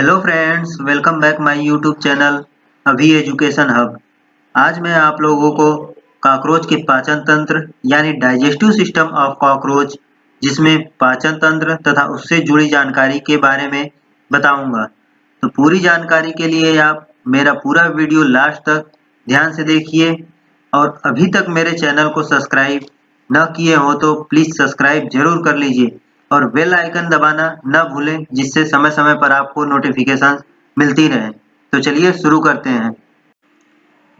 Hello friends, welcome back my YouTube channel अभी education hub. आज मैं आप लोगों को कॉकरोच के पाचन तंत्र यानी डाइजेस्टिव सिस्टम ऑफ कॉकरोच, जिसमें पाचन तंत्र तथा उससे जुड़ी जानकारी के बारे में बताऊंगा। तो पूरी जानकारी के लिए आप मेरा पूरा वीडियो लास्ट तक ध्यान से देखिए और अभी तक मेरे चैनल को सब्सक्राइब न किए हो तो प्लीज़ सब्सक्राइब जरूर कर लीजिए और बेल आइकन दबाना न भूलें, जिससे समय समय पर आपको नोटिफिकेशन मिलती रहे। तो चलिए शुरू करते हैं।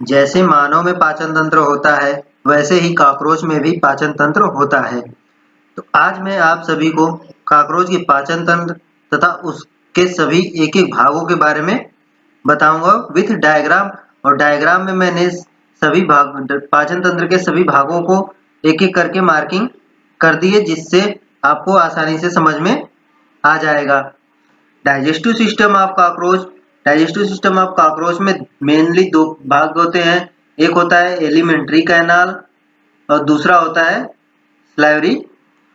जैसे मानव में पाचन तंत्र होता है, वैसे ही कॉकरोच में भी पाचन तंत्र होता है। तो आज मैं आप सभी को कॉकरोच के पाचन तंत्र तथा उसके सभी एक एक भागों के बारे में बताऊंगा विथ डायग्राम। और डायग्राम में मैंने सभी भाग पाचन तंत्र के सभी भागों को एक एक करके मार्किंग कर दी है, जिससे आपको आसानी से समझ में आ जाएगा। Digestive system of cockroach. Digestive system of cockroach में मेनली दो भाग होते हैं। एक होता है एलिमेंट्री कैनाल और दूसरा होता है सलाइवरी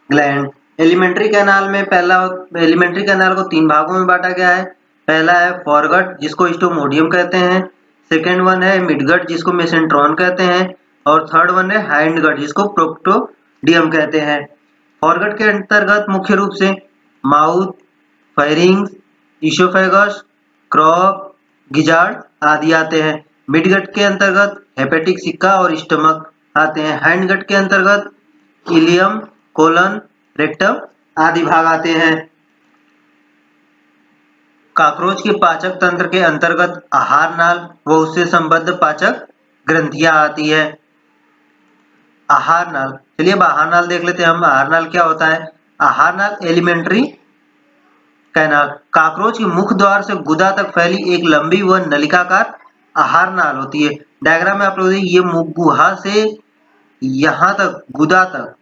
ग्लैंड। एलिमेंट्री कैनाल में एलिमेंट्री कैनाल को तीन भागों में बांटा गया है। पहला है फॉरगट, जिसको स्टोमोडियम कहते हैं। सेकेंड वन है मिडगट, जिसको मेसेंट्रॉन कहते हैं। और थर्ड वन है हाइंडगट, जिसको प्रोक्टोडियम कहते हैं। फॉरगट के अंतर्गत मुख्य रूप से mouth, pharynx, oesophagus, crop, gizzard आदि आते हैं। मिडगट के अंतर्गत हेपेटिक सिक्का और स्टमक आते हैं। हाइंडगट के अंतर्गत इलियम, कोलन, रेक्टम आदि भाग आते हैं। कॉकरोच के पाचक तंत्र के अंतर्गत आहार नाल व उससे संबद्ध पाचक ग्रंथियां आती है। आहार नाल, चलिए अब आहार नाल देख लेते हैं हम। आहार नाल क्या होता है? आहार नाल एलिमेंट्री कैनाल कॉकरोच के मुख द्वार से गुदा तक फैली एक लंबी व नलिकाकार आहार नाल होती है। डायग्राम में आप लोग ये मुख गुहा से यहाँ तक गुदा तक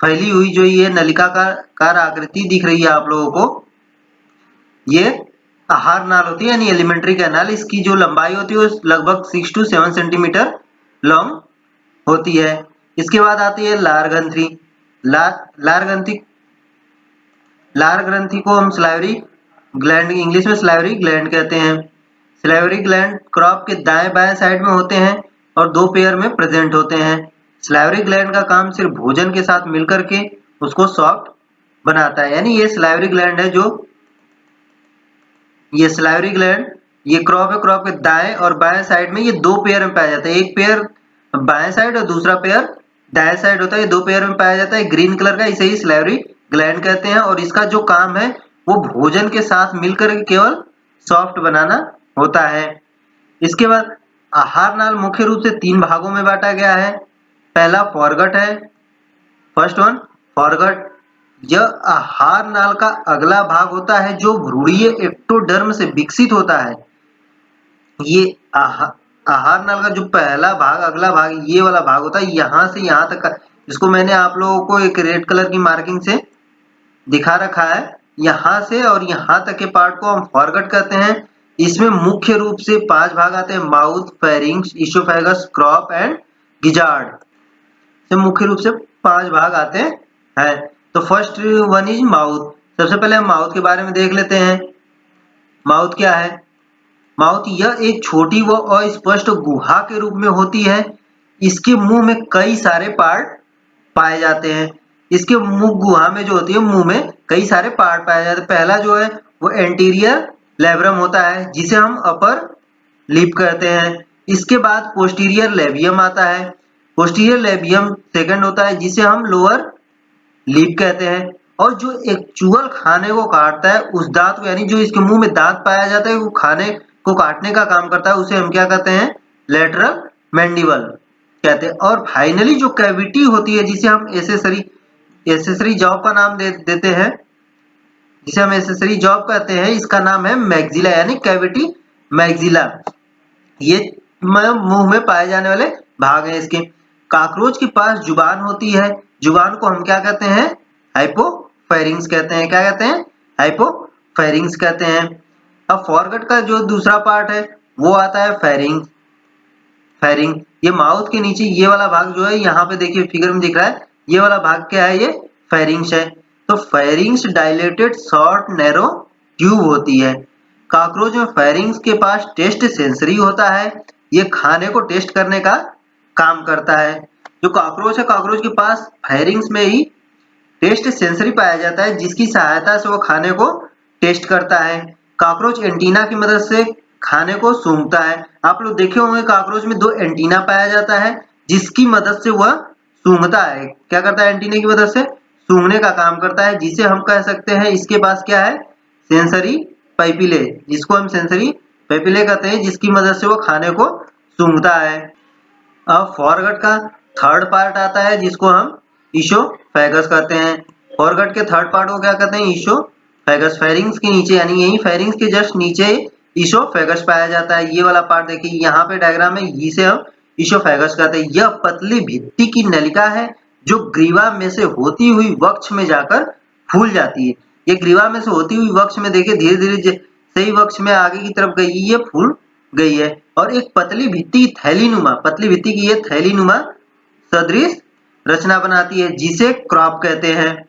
फैली हुई जो ये नलिकाकार आकृति दिख रही है आप लोगों को, ये आहार नाल होती है यानी एलिमेंट्री कैनाल। इसकी जो लंबाई होती है वो लगभग 6 to 7 सेंटीमीटर लॉन्ग होती है। इसके बाद आती है लार ग्रंथि। लार ग्रंथि को हम सलाइवरी ग्लैंड, इंग्लिश में सलाइवरी ग्लैंड कहते हैं। सलाइवरी ग्लैंड क्रॉप के दाएं बाएं साइड में होते हैं और दो पेयर में प्रेजेंट होते हैं। सलाइवरी ग्लैंड का काम सिर्फ भोजन के साथ मिलकर के उसको सॉफ्ट बनाता है। यानी ये सलाइवरी ग्लैंड है, जो ये सलाइवरी ग्लैंड ये क्रॉप है, क्रॉप के दाएं और बाएं साइड में ये दो पेयर में पाया जाता है। एक पेयर बाएं साइड और दूसरा पेयर दाएं साइड होता है। ये दो पेयर में पाया जाता है। ग्रीन कलर का, इसे ही सलाइवरी ग्लैंड कहते हैं और इसका जो काम है वो भोजन के साथ मिलकर केवल सॉफ्ट बनाना होता है। इसके बाद आहार नाल मुख्य रूप से तीन भागों में बांटा गया है। पहला फॉरगट है, फर्स्ट वन फॉरगट। यह आहार नाल का अगला भाग होता है जो भ्रूणीय एक्टोडर्म से विकसित होता है। ये आहार नाल का जो पहला भाग, अगला भाग, ये वाला भाग होता है यहाँ से यहाँ तक का। इसको मैंने आप लोगों को एक रेड कलर की मार्किंग से दिखा रखा है। यहाँ से और यहाँ तक के पार्ट को हम फॉरगट कहते हैं। इसमें मुख्य रूप से पांच भाग आते हैं: mouth, pharynx, oesophagus, crop and gizzard. से मुख्य रूप से पांच भाग आते हैं। तो फर्स्ट वन इज माउथ। सबसे पहले हम माउथ के बारे में देख लेते हैं। माउथ क्या है? माउथ यह एक छोटी व अस्पष्ट गुहा के रूप में होती है। इसके मुंह में कई सारे पार्ट पाए जाते हैं। इसके मुंह गुहा में जो होती है, मुंह में कई सारे पार्ट पाए जाते हैं। पहला जो है वो एंटीरियर लेब्रम होता है, जिसे हम अपर लिप कहते हैं। इसके बाद पोस्टीरियर लेबियम आता है। पोस्टीरियर लेबियम सेकंड होता है, जिसे हम लोअर लिप कहते हैं। और जो एक चूहल खाने को काटता है, उस दांत को, यानी जो इसके मुंह में दांत पाया जाता है वो खाने को काटने का काम करता है, उसे हम क्या कहते हैं? लेटरल मैंडिबल कहते हैं। और फाइनली जो कैविटी होती है, जिसे हम एसेसरी जॉ का नाम देते हैं, जिसे हम एसेसरी जॉ कहते हैं, इसका नाम है मैक्सिला यानी कैविटी मैक्सिला। ये मुंह में पाए जाने वाले भाग हैं इसके। कॉकरोच के पास जुबान होती है। जुबान को हम क्या कहते हैं? हाइपोफेरिंग्स कहते हैं। क्या कहते हैं? हाइपोफेरिंग्स कहते हैं। अब फॉरगट का जो दूसरा पार्ट है वो आता है फेरिंग। फेरिंग ये माउथ के नीचे ये वाला भाग जो है, यहाँ पे देखिए फिगर में दिख रहा है, ये वाला भाग क्या है? ये फेरिंग्स है। तो pharynx dilated short narrow tube होती है। कॉकरोच में फेरिंग्स के पास टेस्ट सेंसरी होता है, ये खाने को टेस्ट करने का काम करता है। जो कॉकरोच है, कॉकरोच के पास फेरिंग्स में ही टेस्ट सेंसरी पाया जाता है, जिसकी सहायता से वो खाने को टेस्ट करता है। कॉकरोच एंटीना की मदद से खाने को सूंघता है। आप लोग देखे होंगे कॉकरोच में 2 एंटीना पाया जाता है, जिसकी मदद से वह सूंघता है। क्या करता है? एंटीने की मदद से सूंघने का काम करता है, जिसे हम कह सकते हैं इसके पास क्या है? सेंसरी पैपिले, जिसको हम सेंसरी पैपिले कहते हैं, जिसकी मदद से वो खाने को सूंघता है। अब फॉरगट का थर्ड पार्ट आता है, जिसको हम ईसोफेगस कहते हैं। फॉरगट के थर्ड पार्ट को क्या कहते हैं? ईसोफेगस। फेरिंग्स के नीचे, यानी यही फेरिंग्स के जस्ट नीचे ईसोफेगस पाया जाता है। ये वाला पार्ट देखिए, यहाँ पे डायग्राम है, इसे हम ईसोफेगस कहते हैं। यह पतली भित्ति की नलिका है जो ग्रीवा में से होती हुई वक्ष में जाकर फूल जाती है। ये ग्रीवा में से होती हुई वक्ष में देखिए धीरे धीरे सही वक्ष में आगे की तरफ गई, ये फूल गई है। और एक पतली भित्ति थैलीनुमा, पतली भित्ति की ये थैलीनुमा सदृश रचना बनाती है, जिसे क्रॉप कहते हैं।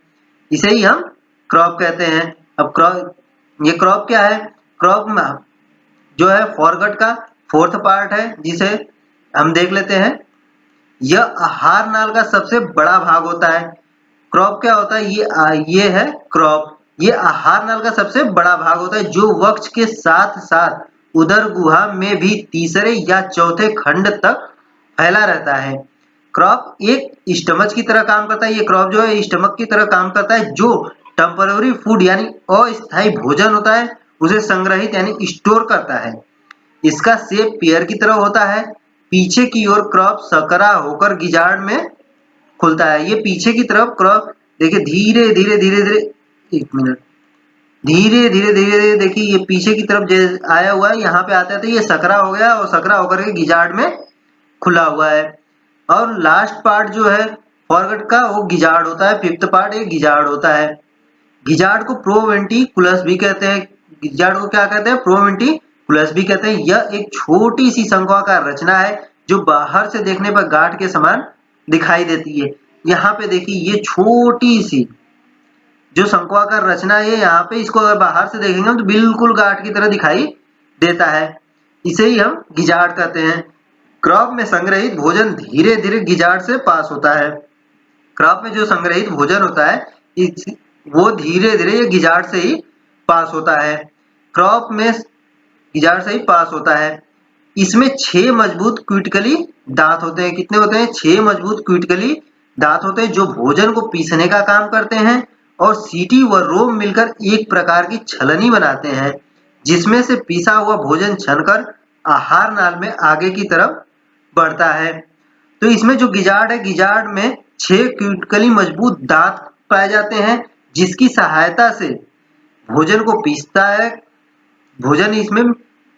इसे ही हम क्रॉप कहते हैं। अब क्रॉप, ये क्रॉप क्या है? क्रॉप जो है फॉरगट का फोर्थ पार्ट है, जिसे हम देख लेते हैं। यह आहार नाल का सबसे बड़ा भाग होता है। क्रॉप क्या होता है? ये है क्रॉप। ये आहार नाल का सबसे बड़ा भाग होता है, जो वक्ष के साथ साथ उदर गुहा में भी तीसरे या चौथे खंड तक फैला रहता है। क्रॉप एक स्टमच की तरह काम करता है। ये क्रॉप जो है स्टमक की तरह काम करता है, जो टेम्पररी फूड यानी अस्थायी भोजन होता है उसे संग्रहित यानी स्टोर करता है। इसका शेप पेयर की तरह होता है। पीछे की ओर क्रॉप सकरा होकर गिजार्ड में खुलता है। ये पीछे की तरफ क्रॉप देखिए धीरे धीरे धीरे धीरे, एक मिनट, धीरे धीरे धीरे धीरे देखिए ये पीछे की तरफ आया हुआ है, यहाँ पे आता है तो ये सकरा हो गया और सकरा होकर के गिजार्ड में खुला हुआ है। और लास्ट पार्ट जो है फॉरगट का, वो गिजार्ड होता है। फिफ्थ पार्ट ये गिजार्ड होता है। गिजार्ड को प्रोवेंटिकुलस भी कहते हैं। गिजार्ड को क्या कहते हैं? प्रोवेंटिकुलस भी कहते हैं। यह एक छोटी सी शंक्वाकार रचना है, जो बाहर से देखने पर गांठ के समान दिखाई देती है। यहाँ पे देखिए ये छोटी सी जो शंक्वाकार रचना है, यहाँ पे इसको अगर बाहर से देखेंगे तो बिल्कुल गांठ की तरह दिखाई देता है। इसे ही हम गिजार्ड कहते हैं। क्रॉप में संग्रहित भोजन धीरे धीरे गिजार्ड से पास होता है। क्रॉप में जो संग्रहित भोजन होता है वो धीरे धीरे ये गिजार्ड से ही पास होता है। क्रॉप में गिजार्ड से ही पास होता है। इसमें 6 मजबूत क्यूटिकली दांत होते हैं। कितने होते हैं? 6 मजबूत क्यूटिकली दांत होते हैं, जो भोजन को पीसने का काम करते हैं। और सीटी व रोम मिलकर एक प्रकार की छलनी बनाते हैं, जिसमें से पीसा हुआ भोजन छनकर आहार नाल में आगे की तरफ बढ़ता है। तो इसमें जो गिजार्ड है, गिजार्ड में 6 क्यूटिकली मजबूत दांत पाए जाते हैं, जिसकी सहायता से भोजन को पीसता है। भोजन इसमें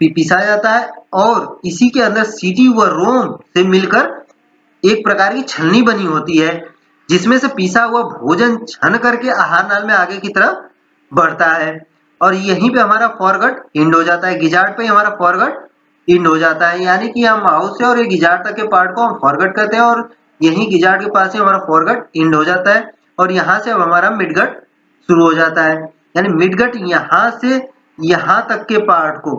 पिसा जाता है और इसी के अंदर सीटी व रोम से मिलकर एक प्रकार की छलनी बनी होती है, जिसमें से पीसा हुआ भोजन छन करके आहार नाल में आगे की तरफ बढ़ता है। और यहीं पे हमारा फॉरगट इंड हो जाता है। गिजार्ड पे हमारा फॉरगट इंड हो जाता है, यानी कि हम माउथ से और ये गिजार्ड तक के पार्ट को हम फॉरगट कहते हैं, और यहीं गिजार्ड के पास ही हमारा फॉरगट इंड हो जाता है। और यहाँ से अब हमारा मिडगट शुरू हो जाता है, यानी मिडगट यहाँ से यहाँ तक के पार्ट को,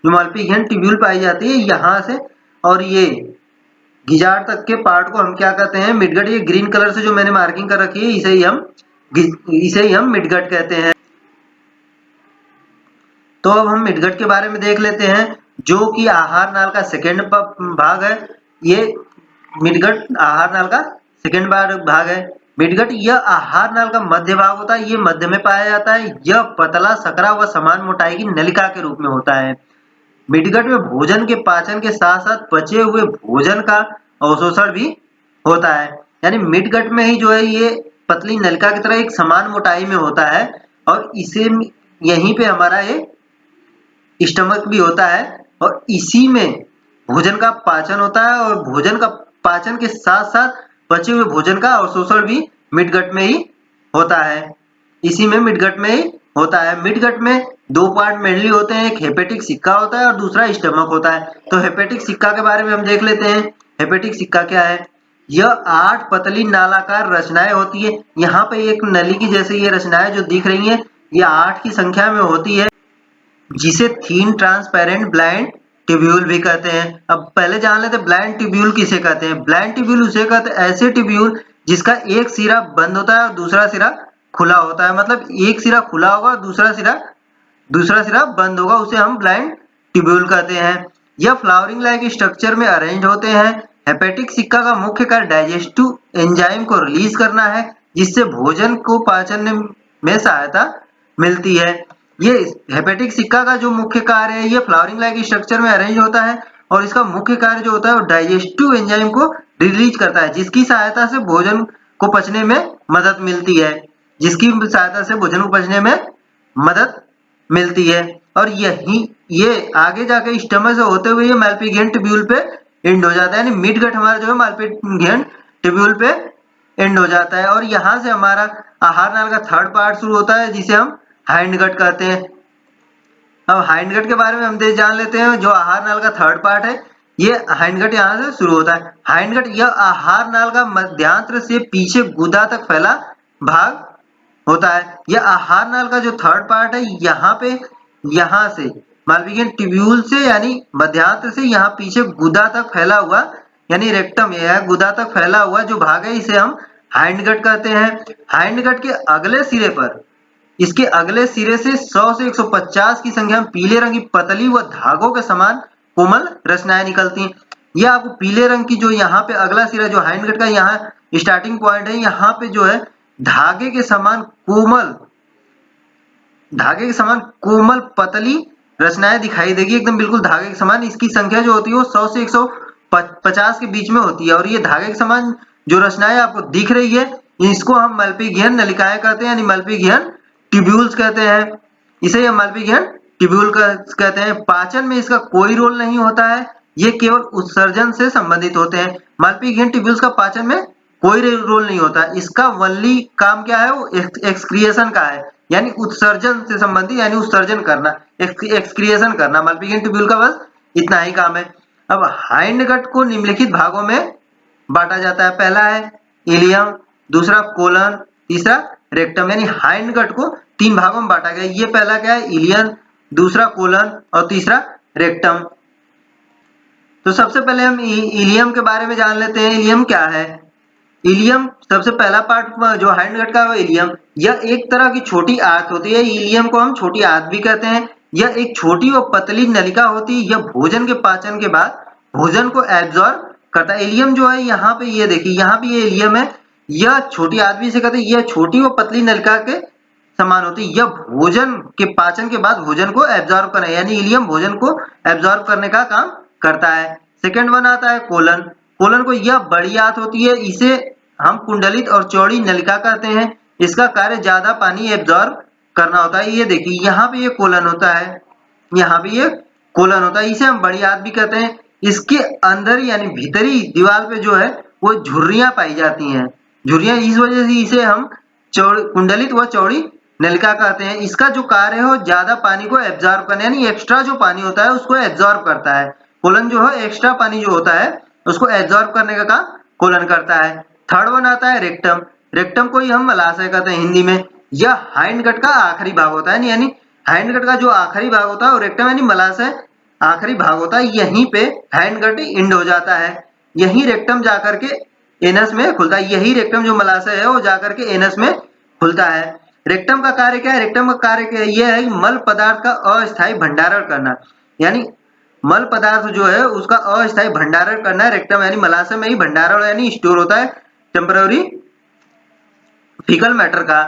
जो मालपीघियन ट्यूब्यूल पाई जाती है यहाँ से और ये गिजार्ड तक के पार्ट को हम क्या कहते हैं? मिडगट। ये ग्रीन कलर से जो मैंने मार्किंग कर रखी है, इसे ही हम मिडगट कहते हैं। तो अब हम मिडगट के बारे में देख लेते हैं, जो कि आहार नाल का सेकेंड भाग है। ये मिडगट आहार नाल का सेकेंड भाग है। मिडगट यह आहार नाल का मध्य भाग होता है। ये मध्य में पाया जाता है। यह पतला सकरा व समान मोटाई की नलिका के रूप में होता है। मिडगट में भोजन के पाचन के साथ साथ पचे हुए भोजन का अवशोषण भी होता है। यानी मिडगट में ही जो है ये पतली नलिका की तरह एक समान मोटाई में होता है, और इसे यहीं पे हमारा ये स्टमक भी होता है, और इसी में भोजन का पाचन होता है। और भोजन का पाचन के साथ साथ बचे हुए भोजन का अवशोषण भी मिडगट में ही होता है। इसी में मिडगट में ही होता है। मिडगट में 2 पार्ट मेनली होते हैं, एक हेपेटिक सिक्का होता है और दूसरा स्टमक होता है। तो हेपेटिक सिक्का के बारे में हम देख लेते हैं। हेपेटिक सिक्का क्या है? यह 8 पतली नालाकार रचनाएं होती है। यहाँ पे एक नली की जैसे ये रचनाएं जो दिख रही हैं, ये 8 की संख्या में होती है। जिसे थीन ट्रांसपेरेंट ब्लाइंड ट्यूब्यूल भी कहते हैं। अब पहले जान लेते ब्लाइंड ट्यूब्यूल किसे कहते हैं। ब्लाइंड ट्यूब्यूल उसे कहते हैं ऐसे ट्यूब्यूल जिसका एक सिरा बंद होता है और दूसरा सिरा खुला होता है, मतलब एक सिरा खुला होगा और दूसरा सिरा बंद होगा, उसे हम ब्लाइंड ट्यूब्यूल कहते हैं। यह फ्लावरिंग लाइक स्ट्रक्चर में अरेंज होते हैं। हेपेटिक सिक्का का मुख्य कार्य डाइजेस्टिव एंजाइम को रिलीज करना है, जिससे भोजन को पाचन में सहायता मिलती है। ये हेपेटिक सिक्का का जो मुख्य कार्य है, ये फ्लावरिंग लाइक स्ट्रक्चर में अरेंज होता है और इसका मुख्य कार्य जो होता है वो डाइजेस्टिव एंजाइम को रिलीज करता है, जिसकी सहायता से भोजन को पचने में मदद मिलती है, जिसकी सहायता से भोजन को पचने में मदद मिलती है। और ये आगे जाके स्टमक से होते हुए ये मालपिघियन ट्यूब्यूल पे एंड हो जाता है, यानी मिड गट हमारा जो है मालपिघियन ट्यूब्यूल पे एंड हो जाता है। और यहाँ से हमारा आहार नाल का थर्ड पार्ट शुरू होता है, जिसे हम हाइंड गट कहते हैं। अब हाइंड गट के बारे में हम जान लेते हैं। जो आहार नाल का थर्ड पार्ट है, ये हाइंड गट यहाँ से शुरू होता है। हाइंड गट यह आहार नाल का मध्यांतर से पीछे गुदा तक फैला भाग होता है। यह आहार नाल का जो थर्ड पार्ट है, यहाँ से मालपिघियन ट्यूब्यूल से यानी मध्यांतर से यहाँ पीछे गुदा तक फैला हुआ, यानी रेक्टम, यह गुदा तक फैला हुआ जो भाग है, इसे हम हाइंड गट कहते हैं। हाइंड गट के अगले सिरे पर, इसके अगले सिरे से 100 से 150 की संख्या में पीले रंग की पतली व धागों के समान कोमल रचनाएं निकलती हैं। यह आपको पीले रंग की जो यहाँ पे अगला सिरा जो हाइंड गट का यहाँ स्टार्टिंग पॉइंट है, यहाँ पे जो है धागे के समान कोमल पतली रचनाएं दिखाई देगी, एकदम बिल्कुल धागे के समान। इसकी संख्या जो होती है वो 100 से 150 के बीच में होती है। और ये धागे के समान जो रचनाएं आपको दिख रही है, इसको हम मालपिघियन नलिकाएं कहते हैं, यानी मालपिघियन ट्यूब्यूल्स कहते हैं। इसे हम मालपिघियन ट्यूब्यूल कहते हैं। पाचन में इसका कोई रोल नहीं होता है, ये केवल उत्सर्जन से संबंधित होते हैं। मालपिघियन ट्यूब्यूल्स का पाचन में कोई रोल नहीं होता। इसका वनली काम क्या है, वो एक्सक्रिएशन का है, यानी उत्सर्जन से संबंधित, यानी उत्सर्जन करना, एक्सक्रिएशन करना। मालपिघियन ट्यूब्यूल का बस इतना ही काम है। अब हाइंड गट को निम्नलिखित भागों में बांटा जाता है। पहला है इलियम, दूसरा कोलन, तीसरा रेक्टम, यानी हाइंड गट को 3 भागों में बांटा गया। ये पहला क्या है, इलियम, दूसरा कोलन और तीसरा रेक्टम। तो सबसे पहले हम इलियम के बारे में जान लेते हैं। इलियम क्या है। इलियम सबसे पहला पार्ट जो हाइंड गट का है वो इलियम। यह एक तरह की छोटी आंत होती है। इलियम को हम छोटी आंत भी कहते हैं। यह एक छोटी और पतली नलिका होती है। यह भोजन के पाचन के बाद भोजन को एब्जॉर्ब करता है। इलियम जो है यहाँ पे, ये देखिए यहाँ पे ये इलियम है। यह छोटी आंत भी इसे कहते हैं। यह छोटी और पतली नलिका के समान होती है। यह भोजन के पाचन के बाद भोजन को एब्जॉर्ब करना, यानी इलियम भोजन को एब्जॉर्ब करने का काम करता है। सेकेंड वन आता है कोलन। कोलन को यह बड़ी आंत होती है, इसे हम कुंडलित और चौड़ी नलिका कहते हैं। इसका कार्य ज्यादा पानी एब्जॉर्ब करना होता है। ये देखिए यहाँ पे ये कोलन होता है, यहाँ पे ये कोलन होता है, इसे हम बड़ी आंत भी कहते हैं। इसके अंदर यानी भीतरी दीवार पे जो है वो झुर्रियां पाई जाती हैं। झुर्रियां, इस वजह से इसे हम कुंडलित व चौड़ी नलिका कहते हैं। इसका जो कार्य है वो ज्यादा पानी को एब्जॉर्ब करना, यानी एक्स्ट्रा जो पानी होता है उसको एब्जॉर्ब करता है। कोलन जो है एक्स्ट्रा पानी जो होता है उसको एब्जॉर्ब करने का काम कोलन करता है। थर्ड वन आता है रेक्टम। रेक्टम को ही हम मलाशय कहते हैं हिंदी में। यह हाइंड गट का आखिरी भाग होता है, यानी हाइंड गट का जो आखिरी भाग होता है वो रेक्टम यानी मलाशय आखिरी भाग होता है। यहीं पे हाइंड गट एंड हो जाता है। यही रेक्टम जाकर के एनस में खुलता है। यही रेक्टम जो मलाशय है वो जाकर के एनस में खुलता है। रेक्टम का कार्य क्या है। रेक्टम का कार्य यह है कि मल पदार्थ का अस्थायी भंडारण करना, यानी मल पदार्थ जो है उसका अस्थायी भंडारण करना है। रेक्टम यानी मलाशय में ही भंडारण यानी स्टोर होता है टेम्पररी फीकल मैटर का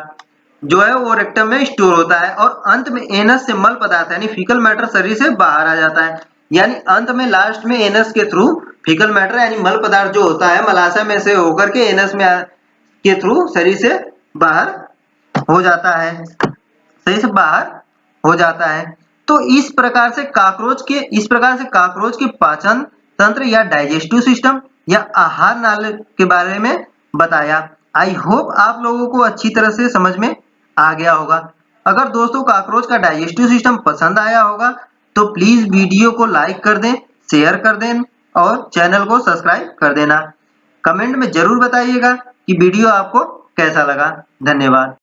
जो है वो रेक्टम में स्टोर होता है। और अंत में एनस से मल पदार्थ यानी फीकल मैटर शरीर से बाहर आ जाता है। यानी अंत में लास्ट में एनस के थ्रू फीकल मैटर यानी मल पदार्थ जो होता है मलाशय में से होकर के एनस में के थ्रू शरीर से बाहर हो जाता है, शरीर से बाहर हो जाता है। तो इस प्रकार से काकरोच के पाचन तंत्र या डाइजेस्टिव सिस्टम या आहार नाल के बारे में बताया। आई होप आप लोगों को अच्छी तरह से समझ में आ गया होगा। अगर दोस्तों काकरोच का डाइजेस्टिव सिस्टम पसंद आया होगा तो प्लीज वीडियो को लाइक कर दें, शेयर कर दें और चैनल को सब्सक्राइब कर देना। कमेंट में जरूर बताइएगा कि वीडियो आपको कैसा लगा। धन्यवाद।